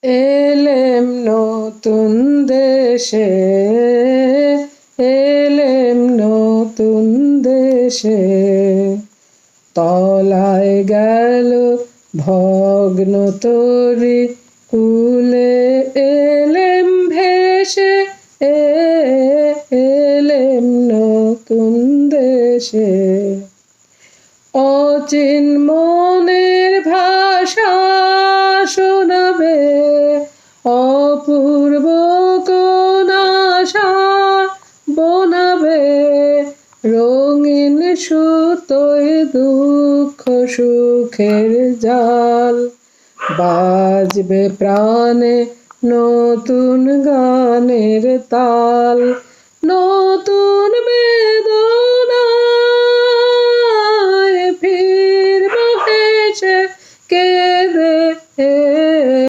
এলেম নতুন দেশে, এলেম নতুন দেশে, তলায় গেল ভগ্ন তরি কুলে এলেম ভেসে, এলেম নতুন দেশে। অচিন মনের ভাষা শোনাবে, অপূর্ব কোন আশা বনাবে, রঙিন সুতোয় দুঃখ সুখের জাল, বাজবে প্রাণে নতুন গানের তাল, নতুন বেদনায় ফিরব হেসে কেঁদে।